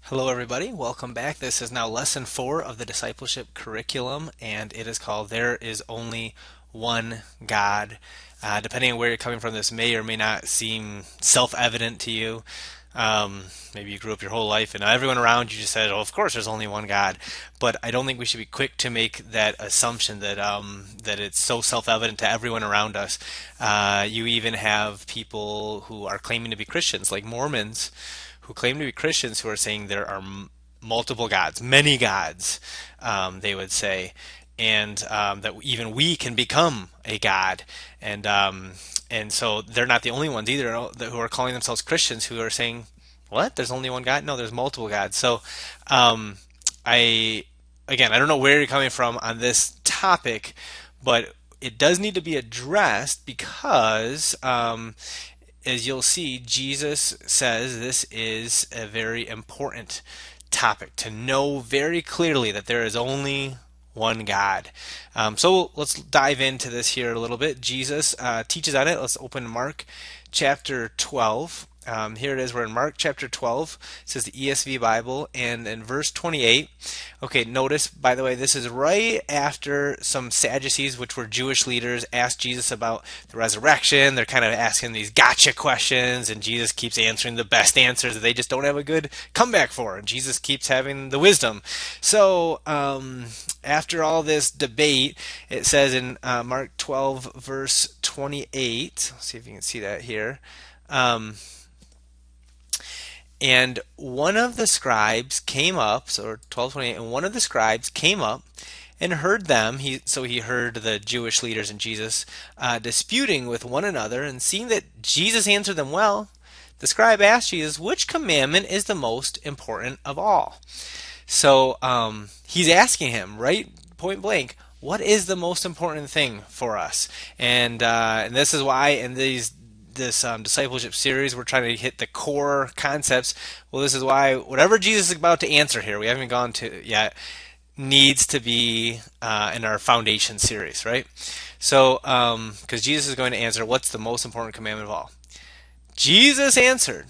Hello, everybody. Welcome back. This is now lesson 4 of the discipleship curriculum, and it is called There is Only One God. Depending on where you're coming from, this may or may not seem self evident to you. Maybe you grew up your whole life and everyone around you just said, "Oh, of course, there's only one God." But I don't think we should be quick to make that assumption that it's so self-evident to everyone around us. You even have people who are claiming to be Christians, like Mormons, who claim to be Christians, who are saying there are multiple gods, many gods, they would say, and that even we can become a god, and so they're not the only ones either who are calling themselves Christians who are saying, "What? There's only one God? No, there's multiple gods." So, I again, I don't know where you're coming from on this topic, but it does need to be addressed because as you'll see, Jesus says this is a very important topic to know very clearly that there is only one God. So let's dive into this here a little bit. Jesus teaches on it. Let's open Mark chapter 12. Here it is. We're in Mark chapter 12. It says the ESV Bible, and in verse 28. Okay, notice, by the way, this is right after some Sadducees, which were Jewish leaders, asked Jesus about the resurrection. They're kind of asking these gotcha questions, and Jesus keeps answering the best answers that they just don't have a good comeback for. And Jesus keeps having the wisdom. So, after all this debate, it says in Mark 12, verse 28. Let's see if you can see that here. And one of the scribes came up, so 12:28, and one of the scribes came up and heard them. He heard the Jewish leaders and Jesus disputing with one another, and seeing that Jesus answered them well, the scribe asked Jesus, "Which commandment is the most important of all?" So he's asking him, right, point blank, what is the most important thing for us? And this is why in this discipleship series we're trying to hit the core concepts. Well, this is why whatever Jesus is about to answer here, we haven't gone to yet, needs to be in our foundation series, right? So because Jesus is going to answer what's the most important commandment of all. Jesus answered,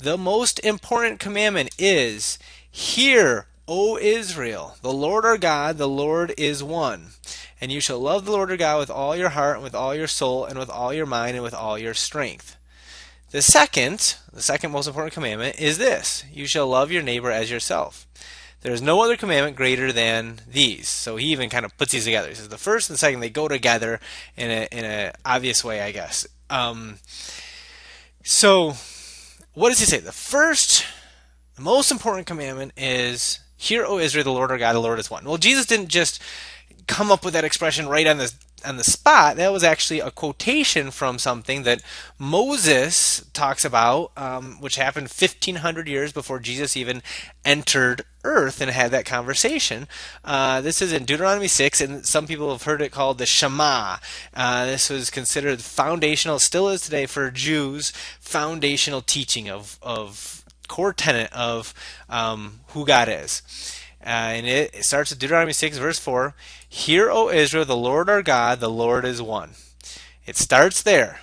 the most important commandment is, "Hear, O Israel, the Lord our God, the Lord is one. And you shall love the Lord your God with all your heart, and with all your soul, and with all your mind, and with all your strength." The second most important commandment is this: you shall love your neighbor as yourself. There is no other commandment greater than these. So he even kind of puts these together. He says the first and the second, they go together in a obvious way, I guess. So what does he say? The most important commandment is, "Hear, O Israel, the Lord our God, the Lord is one." Well, Jesus didn't just come up with that expression right on the spot. That was actually a quotation from something that Moses talks about, which happened 1,500 years before Jesus even entered Earth and had that conversation. This is in Deuteronomy 6, and some people have heard it called the Shema. This was considered foundational, still is today for Jews, foundational teaching of core tenet of who God is. And it starts at Deuteronomy 6, verse 4. "Hear, O Israel, the Lord our God, the Lord is one." It starts there.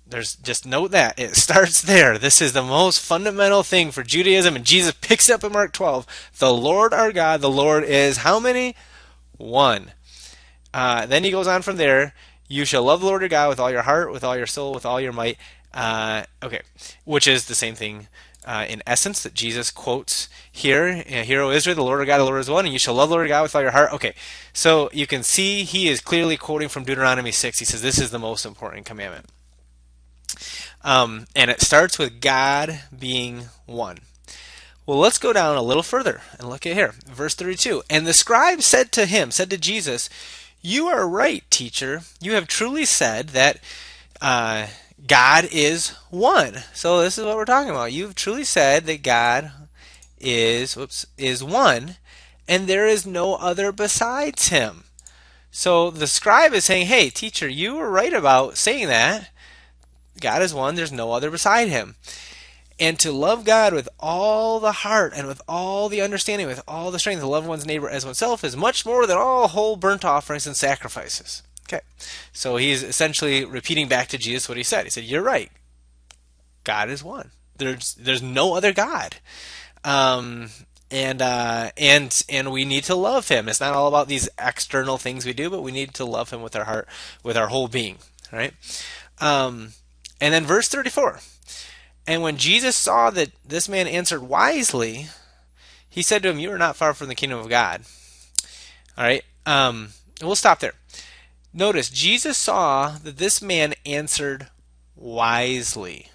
Just note that. It starts there. This is the most fundamental thing for Judaism, and Jesus picks up in Mark 12. The Lord our God, the Lord is how many? One. Then he goes on from there. "You shall love the Lord your God with all your heart, with all your soul, with all your might." Okay, which is the same thing in essence that Jesus quotes here. "Hear, O Israel, the Lord our God, the Lord is one, and you shall love the Lord your God with all your heart." Okay, so you can see he is clearly quoting from Deuteronomy 6. He says this is the most important commandment. And it starts with God being one. Well, let's go down a little further and look at here. Verse 32. "And the scribe said to Jesus, 'You are right, teacher. You have truly said that God is one.'" So this is what we're talking about. You've truly said that God is one, and there is no other besides him. So the scribe is saying, "Hey, teacher, you were right about saying that. God is one, there's no other beside him. And to love God with all the heart and with all the understanding, with all the strength, to love one's neighbor as oneself is much more than all whole burnt offerings and sacrifices." Okay, so he's essentially repeating back to Jesus what he said. He said, "You're right. God is one. There's no other God." Um, and we need to love him. It's not all about these external things we do, but we need to love him with our heart, with our whole being, right? Um, and then verse 34. And when Jesus saw that this man answered wisely, he said to him, "You are not far from the kingdom of God." All right. We'll stop there. Notice Jesus saw that this man answered wisely.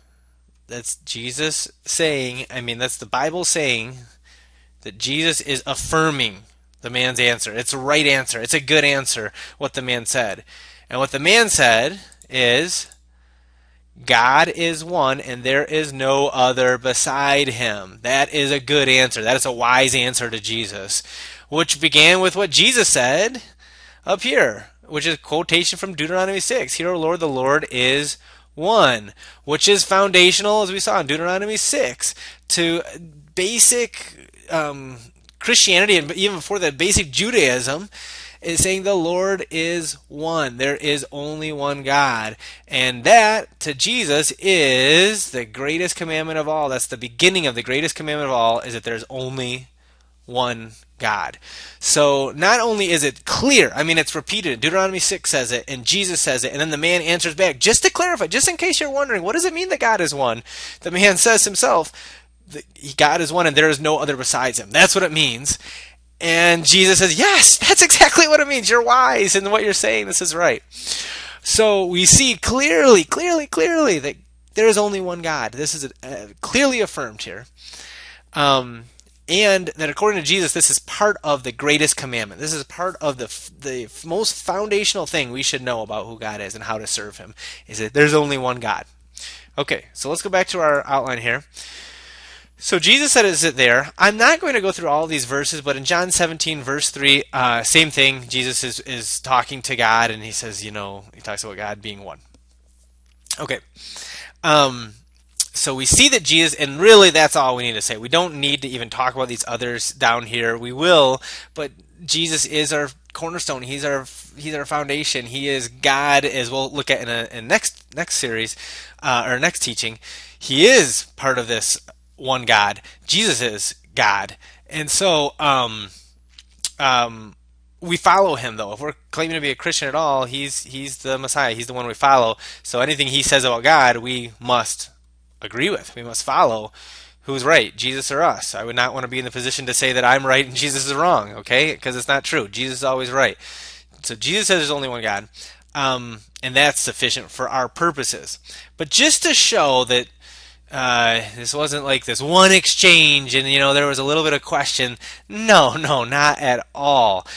That's Jesus saying, that's the Bible saying that Jesus is affirming the man's answer. It's a right answer. It's a good answer, what the man said. And what the man said is, God is one and there is no other beside him. That is a good answer. That is a wise answer to Jesus, which began with what Jesus said up here, which is a quotation from Deuteronomy 6. Hear, O Lord, the Lord is one, which is foundational, as we saw in Deuteronomy 6, to basic Christianity, and even before that, basic Judaism, is saying the Lord is one. There is only one God. And that, to Jesus, is the greatest commandment of all. That's the beginning of the greatest commandment of all, is that there's only one God. So not only is it clear, it's repeated. Deuteronomy 6 says it, and Jesus says it, and then the man answers back. Just to clarify, just in case you're wondering, what does it mean that God is one? The man says himself, God is one and there is no other besides him. That's what it means. And Jesus says, yes, that's exactly what it means. You're wise in what you're saying. This is right. So we see clearly that there is only one God. This is clearly affirmed here. And that according to Jesus, this is part of the greatest commandment. This is part of the most foundational thing we should know about who God is and how to serve him, is that there's only one God. Okay, so let's go back to our outline here. So Jesus said, is it there? I'm not going to go through all these verses, but in John 17, verse 3, same thing. Jesus is talking to God, and he says, he talks about God being one. Okay. So we see that Jesus, and really that's all we need to say. We don't need to even talk about these others down here. We will, but Jesus is our cornerstone. He's our foundation. He is God, as we'll look at in next series, or next teaching. He is part of this one God. Jesus is God. And so we follow him, though. If we're claiming to be a Christian at all, he's the Messiah. He's the one we follow. So anything he says about God, we must agree with. We must follow. Who's right, Jesus or us? I would not want to be in the position to say that I'm right and Jesus is wrong, okay? Because it's not true. Jesus is always right. So Jesus says there's only one God, and that's sufficient for our purposes. But just to show that this wasn't like this one exchange and there was a little bit of question. No, not at all.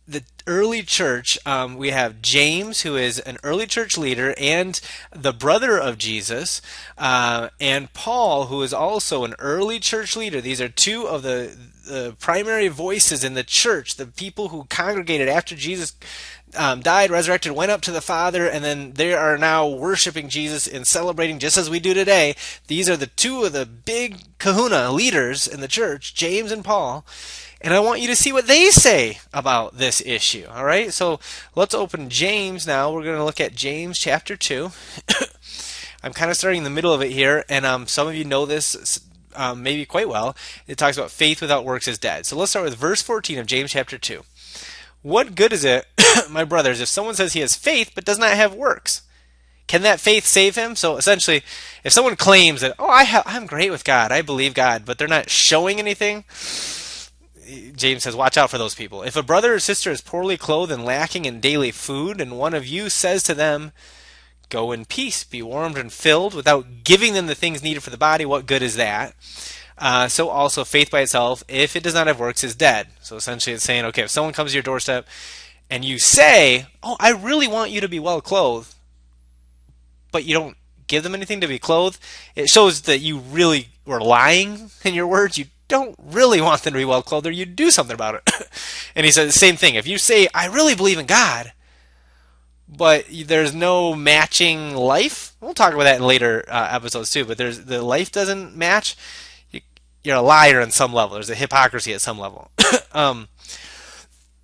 The early church, we have James, who is an early church leader and the brother of Jesus, and Paul, who is also an early church leader. These are two of the primary voices in the church, the people who congregated after Jesus died, resurrected, went up to the Father, and then they are now worshiping Jesus and celebrating just as we do today. These are the two of the big kahuna leaders in the church, James and Paul. And I want you to see what they say about this issue. All right, so let's open James now. We're going to look at James chapter 2. I'm kind of starting in the middle of it here, and some of you know this maybe quite well. It talks about faith without works is dead. So let's start with verse 14 of James chapter 2. What good is it, my brothers, if someone says he has faith but does not have works? Can that faith save him? So essentially, if someone claims that, I'm great with God, I believe God, but they're not showing anything, James says, watch out for those people. If a brother or sister is poorly clothed and lacking in daily food, and one of you says to them, go in peace, be warmed and filled, without giving them the things needed for the body, what good is that? So also faith by itself, if it does not have works, is dead. So essentially it's saying, okay, if someone comes to your doorstep and you say, I really want you to be well clothed, but you don't give them anything to be clothed, it shows that you really were lying in your words. You don't really want them to be well clothed, or you do something about it. And he said the same thing. If you say, I really believe in God, but there's no matching life, we'll talk about that in later episodes too, but the life doesn't match, you're a liar on some level. There's a hypocrisy at some level.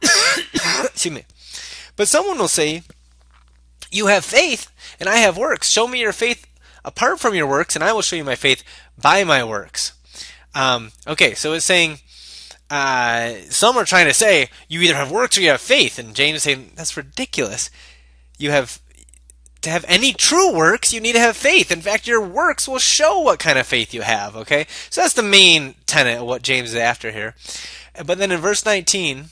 Excuse me. But someone will say, you have faith and I have works. Show me your faith apart from your works and I will show you my faith by my works. Okay, so it's saying some are trying to say you either have works or you have faith, and James is saying that's ridiculous. You have to have any true works, you need to have faith. In fact, your works will show what kind of faith you have. Okay, so that's the main tenet of what James is after here. But then in verse 19,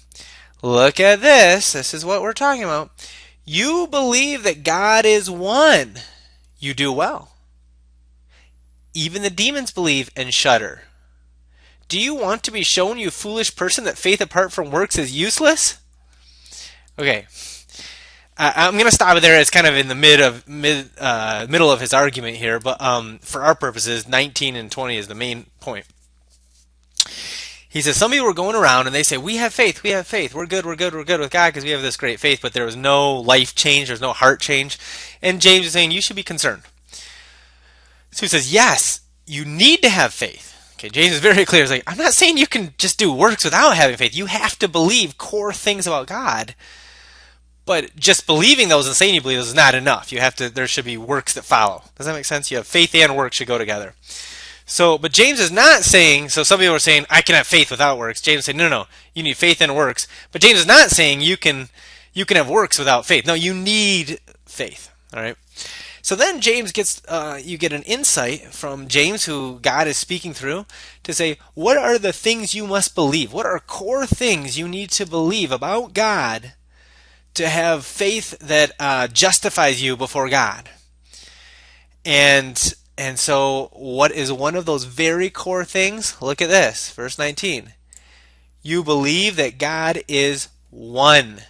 look at this. This is what we're talking about. You believe that God is one. You do well. Even the demons believe and shudder. Do you want to be shown, you foolish person, that faith apart from works is useless? Okay, I'm going to stop it there. It's kind of in the middle of his argument here, but for our purposes, 19 and 20 is the main point. He says some people are going around and they say we have faith, we're good with God because we have this great faith, but there was no life change, there's no heart change, and James is saying you should be concerned. So he says yes, you need to have faith. Okay, James is very clear. He's like, I'm not saying you can just do works without having faith. You have to believe core things about God. But just believing those and saying you believe those is not enough. You have to. There should be works that follow. Does that make sense? You have faith and works should go together. So, but James is not saying. So some people are saying I can have faith without works. James is saying no. You need faith and works. But James is not saying you can have works without faith. No, you need faith. All right. So then James gets, you get an insight from James, who God is speaking through, to say, what are the things you must believe? What are core things you need to believe about God to have faith that justifies you before God? And so what is one of those very core things? Look at this, verse 19. You believe that God is one.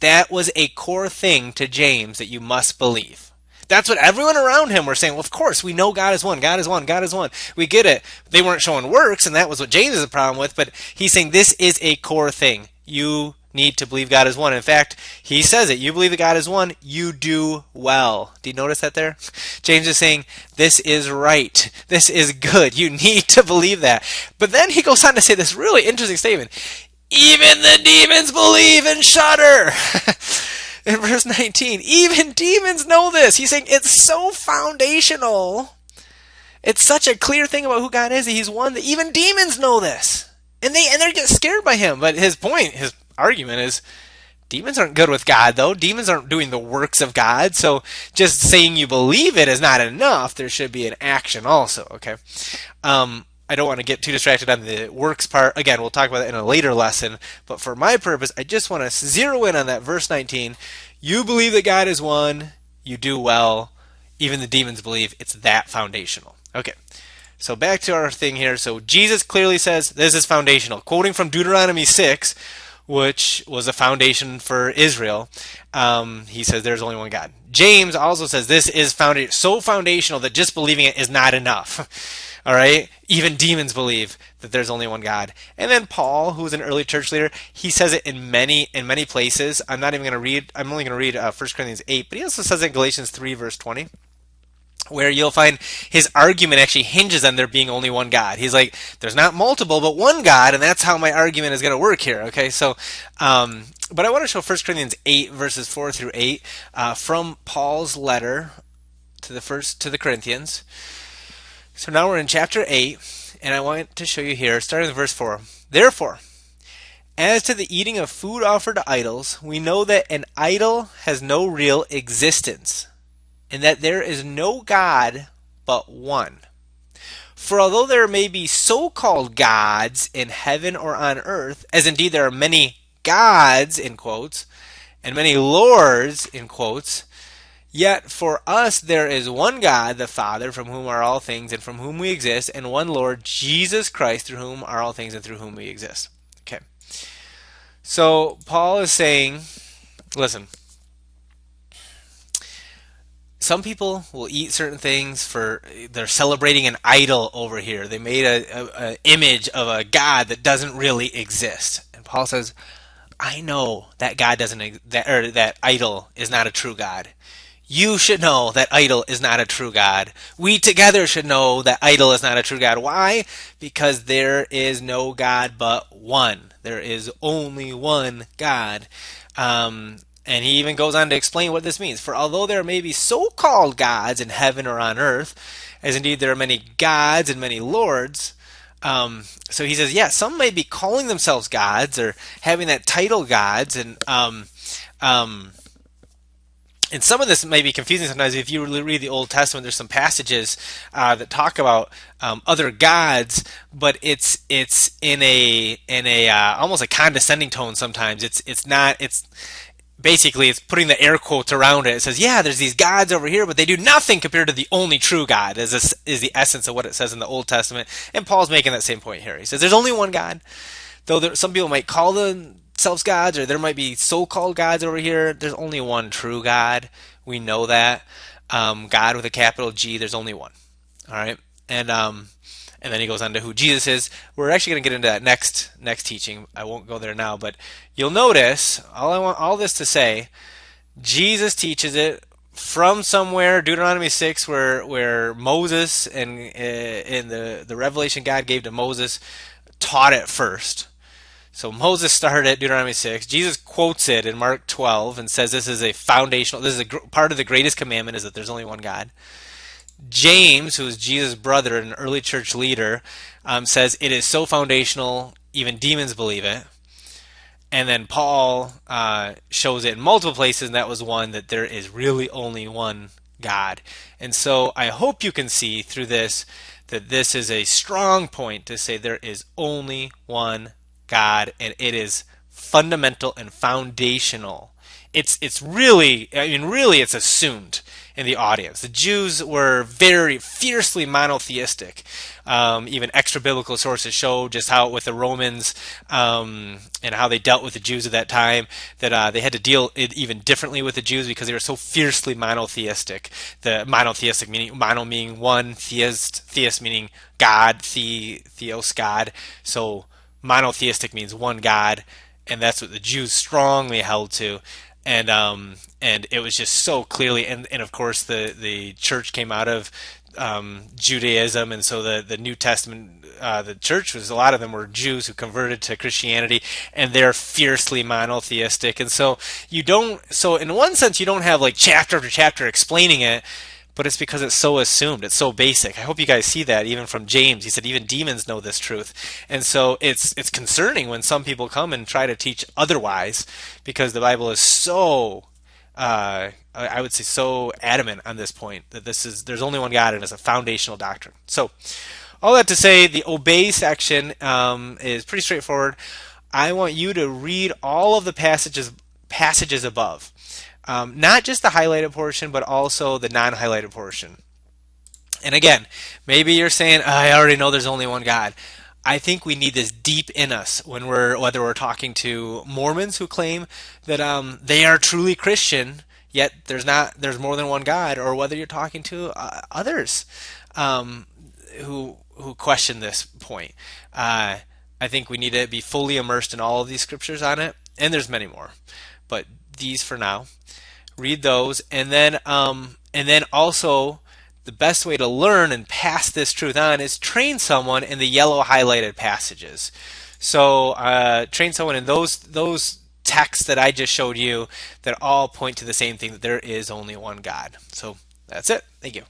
That was a core thing to James that you must believe. That's what everyone around him were saying. Well, of course, we know God is one. God is one. God is one. We get it. They weren't showing works, and that was what James is a problem with. But he's saying this is a core thing. You need to believe God is one. In fact, he says it. You believe that God is one, you do well. Do you notice that there? James is saying this is right. This is good. You need to believe that. But then he goes on to say this really interesting statement. Even the demons believe and shudder. In verse 19, even demons know this. He's saying it's so foundational. It's such a clear thing about who God is, that he's one, that even demons know this. And they're get scared by him. But his argument is, demons aren't good with God, though. Demons aren't doing the works of God. So just saying you believe it is not enough. There should be an action also, okay? I don't want to get too distracted on the works part. Again, we'll talk about that in a later lesson. But for my purpose, I just want to zero in on that verse 19. You believe that God is one. You do well. Even the demons believe. It's that foundational. Okay. So back to our thing here. So Jesus clearly says this is foundational. Quoting from Deuteronomy 6, which was a foundation for Israel, he says there's only one God. James also says this is so foundational that just believing it is not enough. All right? Even demons believe that there's only one God. And then Paul, who's an early church leader, he says it in many places. I'm only going to read 1 Corinthians 8, but he also says it in Galatians 3, verse 20, where you'll find his argument actually hinges on there being only one God. He's like, there's not multiple, but one God, and that's how my argument is going to work here. Okay, so, but I want to show 1 Corinthians 8, verses 4 through 8, from Paul's letter to the Corinthians. So now we're in chapter 8, and I want to show you here, starting with verse 4. Therefore, as to the eating of food offered to idols, we know that an idol has no real existence, and that there is no God but one. For although there may be so-called gods in heaven or on earth, as indeed there are many gods, in quotes, and many lords, in quotes, yet for us there is one God, the Father, from whom are all things and from whom we exist, and one Lord, Jesus Christ, through whom are all things and through whom we exist. Okay. So Paul is saying, listen, some people will eat certain things they're celebrating an idol over here. They made a image of a God that doesn't really exist. And Paul says, I know that God that idol is not a true God. You should know that idol is not a true God. We together should know that idol is not a true God. Why? Because there is no God but one. There is only one God. And he even goes on to explain what this means. For although there may be so-called gods in heaven or on earth, as indeed there are many gods and many lords, so he says, yeah, some may be calling themselves gods or having that title gods, um, and some of this may be confusing sometimes. If you read the Old Testament, there's some passages that talk about other gods, but it's in a almost a condescending tone. Sometimes it's not. It's basically it's putting the air quotes around it. It says, yeah, there's these gods over here, but they do nothing compared to the only true God. Is the essence of what it says in the Old Testament. And Paul's making that same point here. He says there's only one God, though some people might call themselves gods, or there might be so-called gods over here. There's only one true God. We know that. God with a capital G. There's only one. All right, and then he goes on to who Jesus is. We're actually going to get into that next teaching. I won't go there now, but you'll notice all this to say, Jesus teaches it from somewhere, Deuteronomy 6, where Moses and in the revelation God gave to Moses taught it first. So Moses started at Deuteronomy 6. Jesus quotes it in Mark 12 and says this is a foundational, this is a part of the greatest commandment is that there's only one God. James, who is Jesus' brother and an early church leader, says it is so foundational, even demons believe it. And then Paul shows it in multiple places, and that was one that there is really only one God. And so I hope you can see through this that this is a strong point to say there is only one God, and it is fundamental and foundational. It's really, I mean, really, it's assumed in the audience. The Jews were very fiercely monotheistic. Even extra biblical sources show just how with the Romans and how they dealt with the Jews at that time, that they had to deal even differently with the Jews because they were so fiercely monotheistic. The monotheistic meaning mono meaning one, theist meaning God, theos God. So monotheistic means one God, and that's what the Jews strongly held to. And it was just so clearly, and of course the church came out of Judaism, and so the New Testament, the church was, a lot of them were Jews who converted to Christianity, and they're fiercely monotheistic. And so so in one sense you don't have like chapter after chapter explaining it, but it's because it's so assumed, it's so basic. I hope you guys see that even from James. He said even demons know this truth. And so it's concerning when some people come and try to teach otherwise, because the Bible is so I would say so adamant on this point that there's only one God and it's a foundational doctrine. So all that to say, the obey section is pretty straightforward. I want you to read all of the passages above. Not just the highlighted portion, but also the non-highlighted portion. And again, maybe you're saying, I already know there's only one God. I think we need this deep in us whether we're talking to Mormons who claim that they are truly Christian, yet there's more than one God, or whether you're talking to others who question this point. I think we need to be fully immersed in all of these scriptures on it, and there's many more, but these for now. Read those, and then also the best way to learn and pass this truth on is train someone in the yellow highlighted passages. So train someone in those texts that I just showed you that all point to the same thing, that there is only one God. So that's it. Thank you.